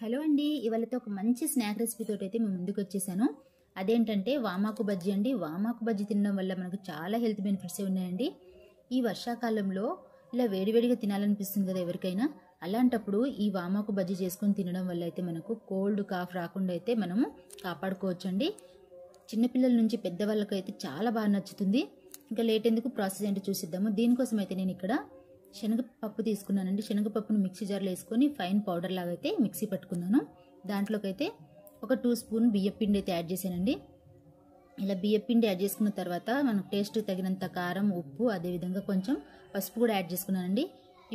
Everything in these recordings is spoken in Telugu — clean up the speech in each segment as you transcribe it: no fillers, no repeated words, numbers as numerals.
హలో అండి, ఇవాళతో ఒక మంచి స్నాక్ రెసిపీ తోటి అయితే మేము ముందుకు వచ్చేసాను. అదేంటంటే వామాకు బజ్జీ అండి. వామాకు బజ్జీ తినడం వల్ల మనకు చాలా హెల్త్ బెనిఫిట్స్ ఉన్నాయండి. ఈ వర్షాకాలంలో ఇలా వేడివేడిగా తినాలనిపిస్తుంది కదా ఎవరికైనా. అలాంటప్పుడు ఈ వామాకు బజ్జీ చేసుకొని తినడం వల్ల అయితే మనకు కోల్డ్ కాఫ్ రాకుండా అయితే మనము కాపాడుకోవచ్చండి. చిన్నపిల్లల నుంచి పెద్దవాళ్ళకు అయితే చాలా బాగా నచ్చుతుంది. ఇంకా లేట్ ఎందుకు, ప్రాసెస్ ఏంటో చూసిద్దాము. దీనికోసం అయితే నేను ఇక్కడ శనగపప్పు తీసుకున్నానండి. శనగపప్పును మిక్సీ జార్లో వేసుకొని ఫైన్ పౌడర్ లాగా అయితే మిక్సీ పట్టుకున్నాను. దాంట్లోకి అయితే ఒక 2 స్పూన్ బియ్యపిండి అయితే యాడ్ చేశానండి. ఇలా బియ్యపిండి యాడ్ చేసుకున్న తర్వాత మనకు టేస్ట్ తగినంత కారం, ఉప్పు, అదేవిధంగా కొంచెం పసుపు కూడా యాడ్ చేసుకున్నానండి.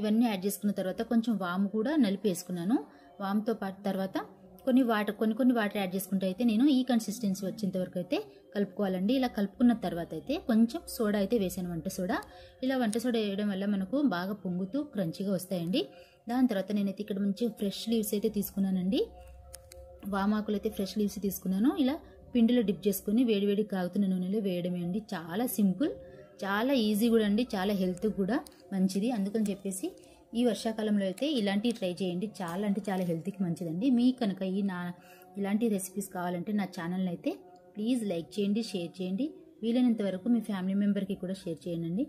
ఇవన్నీ యాడ్ చేసుకున్న తర్వాత కొంచెం వాము కూడా నలిపి వేసుకున్నాను. వాముతో పాటు తర్వాత కొన్ని వాటర్ యాడ్ చేసుకుంటే అయితే నేను ఈ కన్సిస్టెన్సీ వచ్చేంత వరకు అయితే కలుపుకోవాలండి. ఇలా కలుపుకున్న తర్వాత అయితే కొంచెం సోడా అయితే వేసాను, వంట సోడా. ఇలా వంట సోడా వేయడం వల్ల మనకు బాగా పొంగుతూ క్రంచిగా వస్తాయండి. దాని తర్వాత నేనైతే ఇక్కడ మంచి ఫ్రెష్ లీవ్స్ అయితే తీసుకున్నానండి. వామాకులు అయితే ఫ్రెష్ లీవ్స్ తీసుకున్నాను. ఇలా పిండిలో డిప్ చేసుకుని వేడివేడి కాగుతున్న నూనెలో వేయడమే అండి. చాలా సింపుల్, చాలా ఈజీ కూడా అండి, చాలా హెల్త్ కూడా మంచిది. అందుకని చెప్పేసి ఈ వర్షాకాలంలో అయితే ఇలాంటివి ట్రై చేయండి. చాలా అంటే చాలా హెల్త్కి మంచిదండి. మీకు కనుక ఇలాంటి రెసిపీస్ కావాలంటే నా ఛానల్ని అయితే ప్లీజ్ లైక్ చేయండి, షేర్ చేయండి. వీలైనంత వరకు మీ ఫ్యామిలీ మెంబర్కి కూడా షేర్ చేయండి.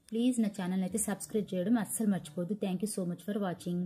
ప్లీజ్ నా ఛానల్ని అయితే సబ్స్క్రైబ్ చేయడం అస్సలు మర్చిపోద్దు. Thank you so much for watching.